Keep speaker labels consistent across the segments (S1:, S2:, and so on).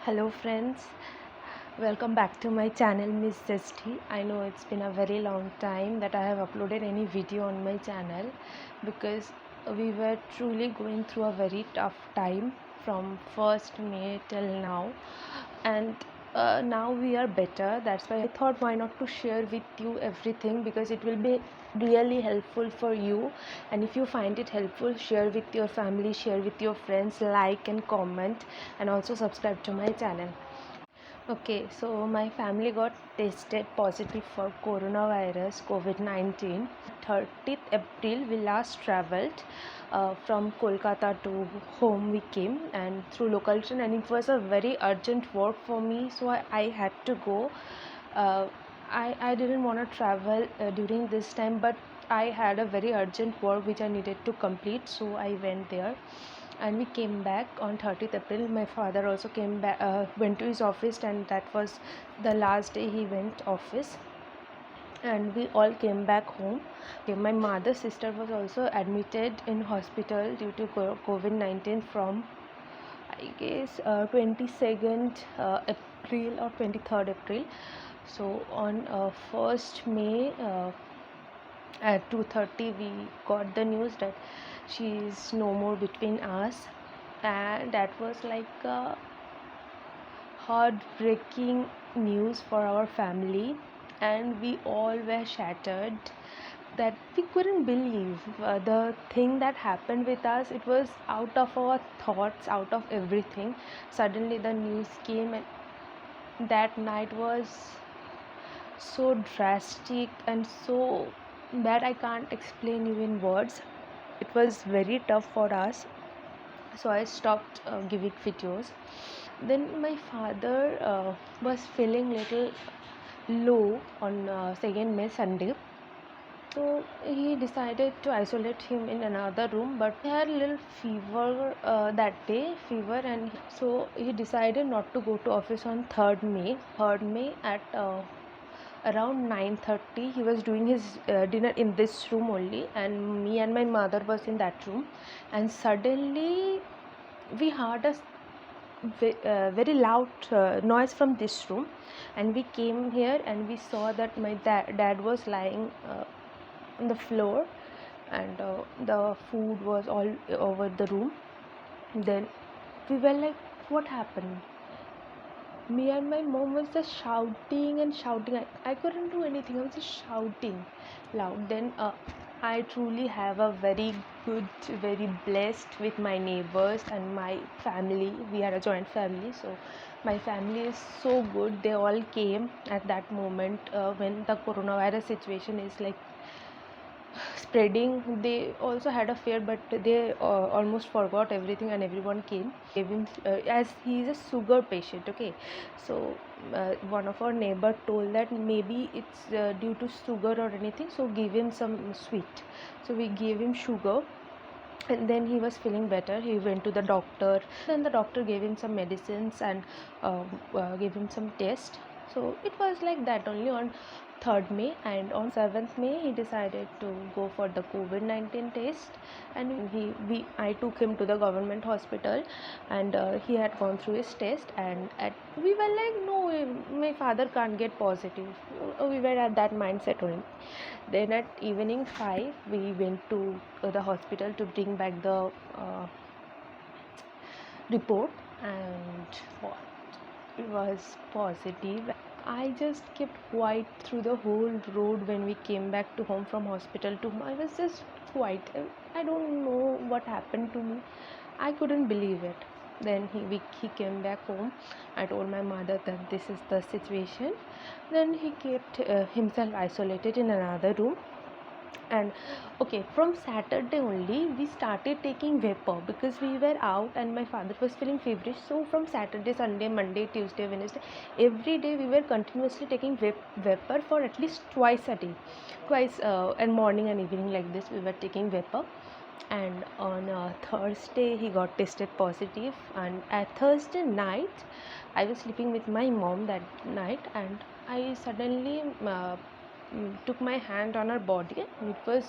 S1: Hello friends, welcome back to my channel Miss Zesty. I know it's been a very long time that I have uploaded any video on my channel because we were truly going through a very tough time from 1st May till now, and now we are better. That's why I thought why not to share with you everything, because it will be really helpful for you. And if you find it helpful, share with your family, share with your friends, like and comment, and also subscribe to my channel. Okay, so my family got tested positive for coronavirus COVID-19. 30th April, we last traveled from Kolkata to home. We came and through local train, and it was a very urgent work for me, so I had to go. Uh, I didn't want to travel during this time, but I had a very urgent work which I needed to complete, so I went there and we came back on 30th April. My father also came back, went to his office, and that was the last day he went office, and we all came back home. Okay, my mother's sister was also admitted in hospital due to COVID-19 from, I guess, 22nd April or 23rd April. So on 1st May at 2:30 we got the news that she is no more between us, and that was like a heartbreaking news for our family, and we all were shattered that we couldn't believe the thing that happened with us. It was out of our thoughts, out of everything. Suddenly the news came, and that night was so drastic and so bad, I can't explain you in words. It was very tough for us, so I stopped giving videos. Then my father was feeling little low on 2nd May Sunday, so he decided to isolate him in another room, but he had a little fever that day, and so he decided not to go to office on 3rd May. 3rd May at around 9:30 he was doing his dinner in this room only, and me and my mother was in that room, and suddenly we heard a very loud noise from this room, and we came here and we saw that my dad was lying on the floor, and the food was all over the room. Then we were like, what happened? Me and my mom was just shouting and shouting. I couldn't do anything, I was just shouting loud. Then I truly have a very good, very blessed with my neighbors and my family. We are a joint family, so my family is so good. They all came at that moment when the coronavirus situation is like spreading. They also had a fear, but they almost forgot everything, and everyone came. Gave him as he is a sugar patient. Okay, so one of our neighbor told that maybe it's due to sugar or anything, so give him some sweet. So we gave him sugar, and then he was feeling better. He went to the doctor, then the doctor gave him some medicines and gave him some test. So it was like that only on 3rd May, and on 7th May he decided to go for the COVID-19 test, and I took him to the government hospital, and he had gone through his test, and we were like, no, my father can't get positive. We were at that mindset only. Then at evening 5 we went to the hospital to bring back the report, and what, it was positive. I just kept quiet through the whole road. When we came back to home from hospital to home, I was just quiet. I don't know what happened to me. I couldn't believe it. Then he came back home. I told my mother that this is the situation. Then he kept himself isolated in another room. And okay, from Saturday only we started taking vapor, because we were out and my father was feeling feverish. So from Saturday, Sunday, Monday, Tuesday, Wednesday, every day we were continuously taking vapor for at least twice a day, twice, and morning and evening, like this we were taking vapor. And on Thursday he got tested positive, and at Thursday night I was sleeping with my mom that night, and I suddenly took my hand on her body, and it was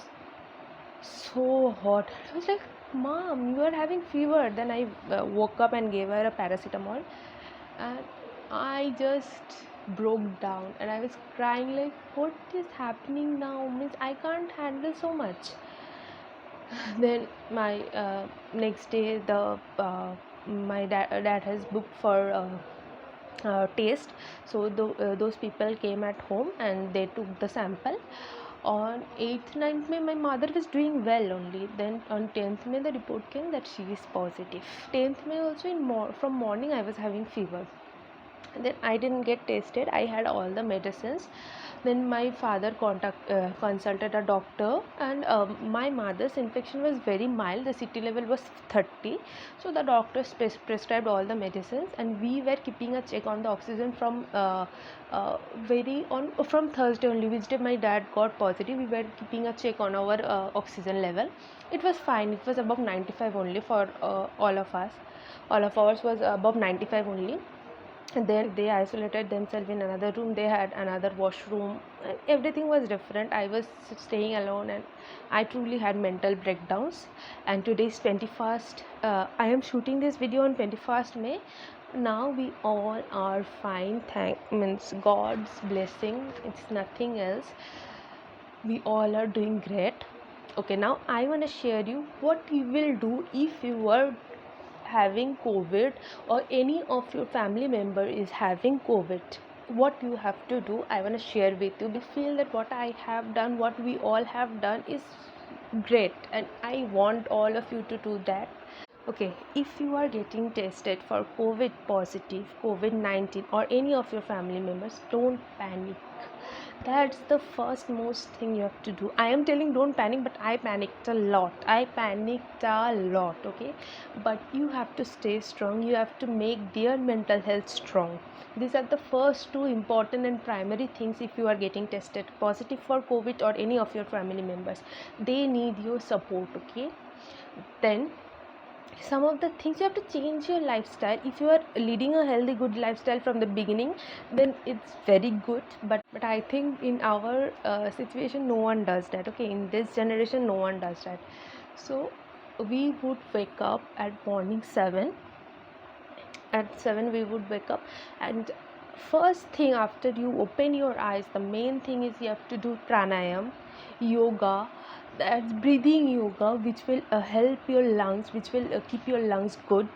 S1: so hot. I was like, Mom, you are having fever. Then I woke up and gave her a paracetamol, and I just broke down and I was crying like, what is happening now? Means I can't handle so much. Then my next day, the my dad has booked for taste. So those people came at home and they took the sample. On 8th 9th May my mother was doing well only. Then on 10th May the report came that she is positive. 10th May also from morning I was having fever. Then I didn't get tested. I had all the medicines. Then my father consulted a doctor, and my mother's infection was very mild. The CT level was 30. So the doctor prescribed all the medicines, and we were keeping a check on the oxygen from from Thursday only, which day my dad got positive. We were keeping a check on our oxygen level. It was fine. It was above 95 only for all of us. All of ours was above 95 only. And then they isolated themselves in another room. They had another washroom. Everything was different. I was staying alone and I truly had mental breakdowns. And today is 21st. I am shooting this video on 21st May. Now we all are fine. Means God's blessing. It's nothing else. We all are doing great. Okay, now I want to share you what you will do if you were having COVID or any of your family member is having COVID. What you have to do, I want to share with you. I feel that what I have done, what we all have done is great, and I want all of you to do that. Okay, if you are getting tested for COVID positive, COVID-19 or any of your family members, don't panic. That's the first most thing you have to do. I am telling don't panic, but I panicked a lot. I panicked a lot, okay? But you have to stay strong. You have to make their mental health strong. These are the first two important and primary things if you are getting tested positive for COVID or any of your family members. They need your support, okay? Then some of the things you have to change your lifestyle. If you are leading a healthy good lifestyle from the beginning, then it's very good, but I think in our situation no one does that, okay? In this generation no one does that. So we would wake up at morning 7. At 7 we would wake up, and first thing after you open your eyes, the main thing is you have to do pranayam, yoga. That's breathing yoga, which will help your lungs, which will keep your lungs good.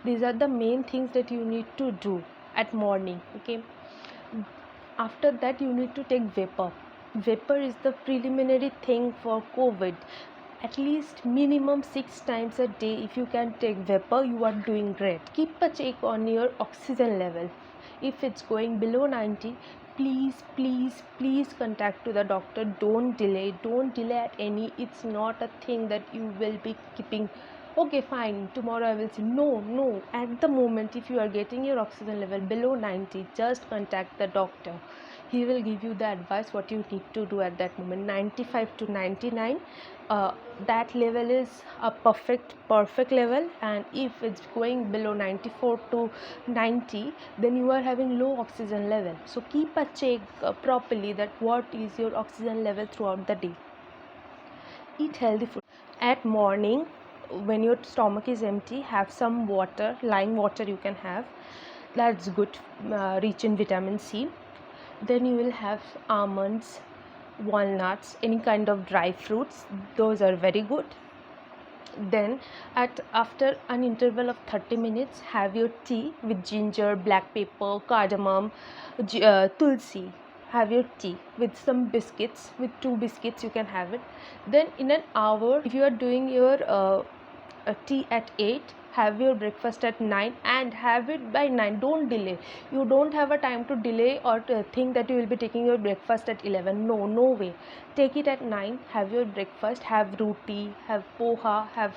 S1: These are the main things that you need to do at morning, okay? After that you need to take vapor. Vapor is the preliminary thing for COVID. At least minimum 6 times a day if you can take vapor, you are doing great. Keep a check on your oxygen level. If it's going below 90, please contact to the doctor. Don't delay at any. It's not a thing that you will be keeping, okay fine, tomorrow I will see. No, at the moment if you are getting your oxygen level below 90, just contact the doctor. He will give you the advice what you need to do at that moment. 95 to 99, that level is a perfect level. And if it's going below 94 to 90, then you are having low oxygen level. So keep a check properly that what is your oxygen level throughout the day. Eat healthy food at morning. When your stomach is empty, have some water, lime water you can have. That's good, rich in vitamin C. Then you will have almonds, walnuts, any kind of dry fruits. Those are very good. Then after an interval of 30 minutes, have your tea with ginger, black pepper, cardamom, tulsi. Have your tea with some biscuits. With 2 biscuits you can have it. Then in an hour, if you are doing your tea at 8, have your breakfast at 9 and have it by 9. Don't delay. You don't have a time to delay or to think that you will be taking your breakfast at 11. No way. Take it at 9. Have your breakfast. Have roti, have poha, have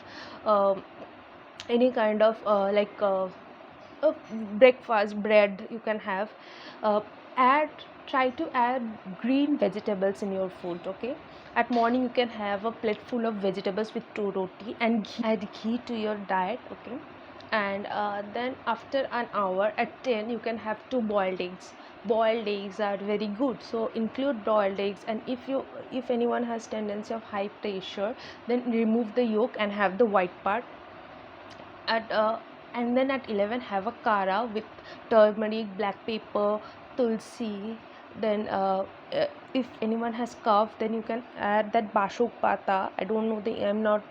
S1: any kind of breakfast bread you can have. Try to add green vegetables in your food, okay? At morning you can have a plate full of vegetables with 2 roti and ghee. Add ghee to your diet, okay? And then after an hour at 10 you can have 2 boiled eggs. Boiled eggs are very good, so include boiled eggs. And if anyone has tendency of high pressure, then remove the yolk and have the white part. At And then at 11 have a kara with turmeric, black pepper, tulsi. Then if anyone has cough, then you can add that bashok pata. I don't know, I'm not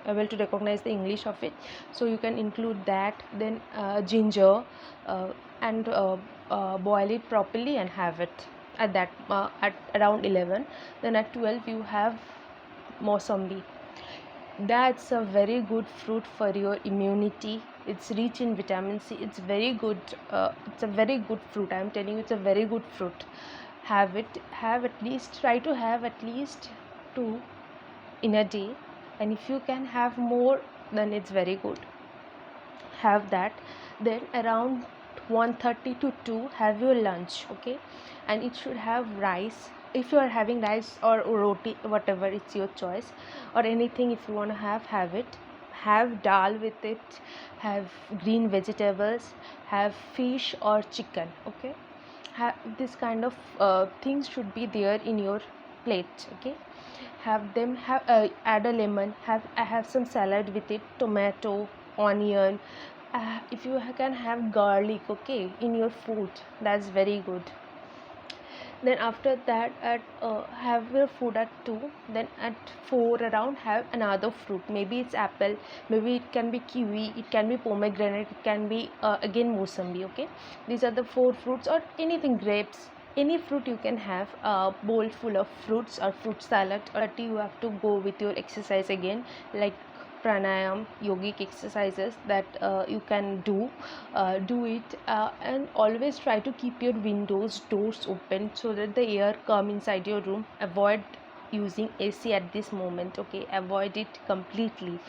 S1: able to recognize the English of it, so you can include that. Then ginger, uh, and boil it properly and have it at around 11. Then at 12 you have mosambi. That's a very good fruit for your immunity. It's rich in vitamin C. It's very good. It's a very good fruit. I'm telling you, it's a very good fruit. Have it. Have at least. Try to have at least two in a day. And if you can have more, then it's very good. Have that. Then around 1:30 to 2 have your lunch, okay? And it should have rice. If you are having rice or roti, whatever, it's your choice. Or anything, if you want to have it. Have dal with it. Have green vegetables. Have fish or chicken, okay? This kind of things should be there in your plate, okay? Add a lemon. Have some salad with it, tomato, onion. If you can have garlic, okay, in your food, that's very good. Then after that, have your food at 2. Then at 4 around, have another fruit. Maybe it's apple, maybe it can be kiwi, it can be pomegranate, it can be again mosambi, okay? These are the 4 fruits, or anything, grapes, any fruit you can have. A bowl full of fruits or fruit salad. Or you have to go with your exercise again, like pranayam, yogic exercises that you can do it. And always try to keep your windows, doors open, so that the air come inside your room. Avoid using AC at this moment, okay? Avoid it completely.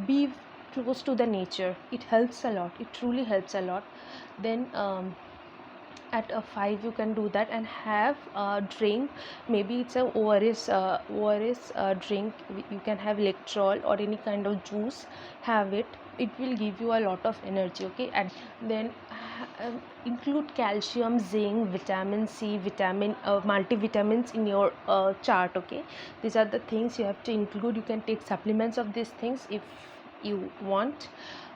S1: Be close to the nature. It helps a lot. It truly helps a lot. Then at a 5 you can do that, and have a drink. Maybe it's a ORS drink. You can have electrol or any kind of juice. Have it. It will give you a lot of energy, okay? And then include calcium, zinc, vitamin C, multivitamins in your chart, okay? These are the things you have to include. You can take supplements of these things if you want.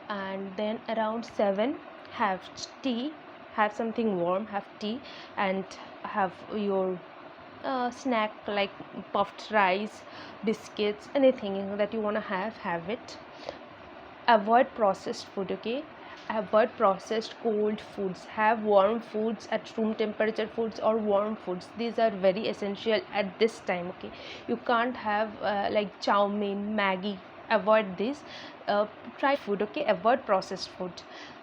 S1: And then around 7, have tea. Have something warm, have tea. And have your snack, like puffed rice, biscuits, anything that you want to have it. Avoid processed food, okay? Avoid processed cold foods. Have warm foods, at room temperature foods, or warm foods. These are very essential at this time, okay? You can't have like chow mein, maggie. Avoid this. Try food, okay? Avoid processed food.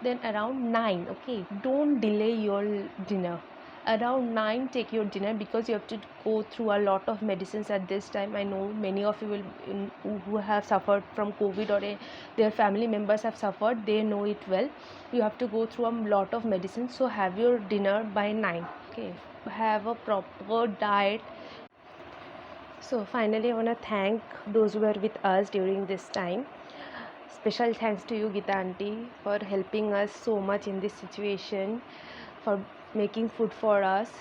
S1: Then around 9, okay, don't delay your dinner. Around 9 take your dinner, because you have to go through a lot of medicines at this time. I know many of you who have suffered from COVID, or their family members have suffered, they know it well. You have to go through a lot of medicines, so have your dinner by 9, okay? Have a proper diet. So finally, I want to thank those who were with us during this time. Special thanks to you, Gita auntie, for helping us so much in this situation, for making food for us.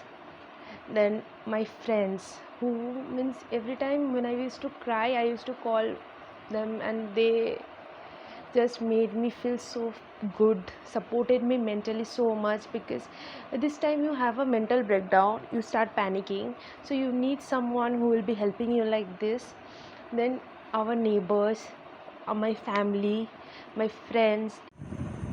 S1: Then my friends, who means every time when I used to cry, I used to call them, and they just made me feel so good, supported me mentally so much. Because at this time you have a mental breakdown, you start panicking, so you need someone who will be helping you like this. Then our neighbors, my family, my friends,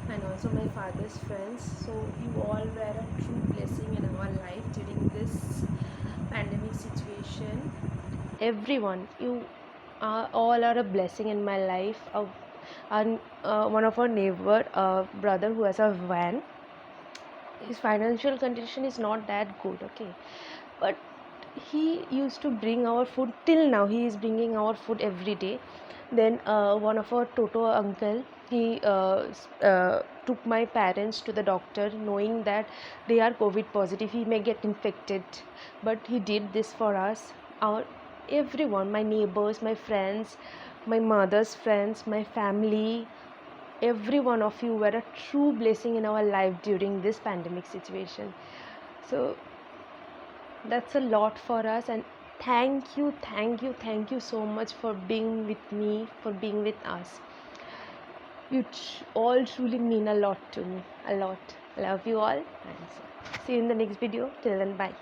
S1: and also my father's friends. So you all were a true blessing in our life during this pandemic situation. Everyone, you all are a blessing in my life. And one of our neighbor, brother who has a van, his financial condition is not that good, okay? But he used to bring our food. Till now he is bringing our food every day. Then one of our Toto uncle, he took my parents to the doctor, knowing that they are COVID positive, he may get infected. But he did this for us. Our everyone, my neighbors, my friends, my mother's friends, my family, every one of you were a true blessing in our life during this pandemic situation. So that's a lot for us. And thank you, thank you, thank you so much for being with me, for being with us. You all truly mean a lot to me. A lot. Love you all. And so, see you in the next video. Till then, bye.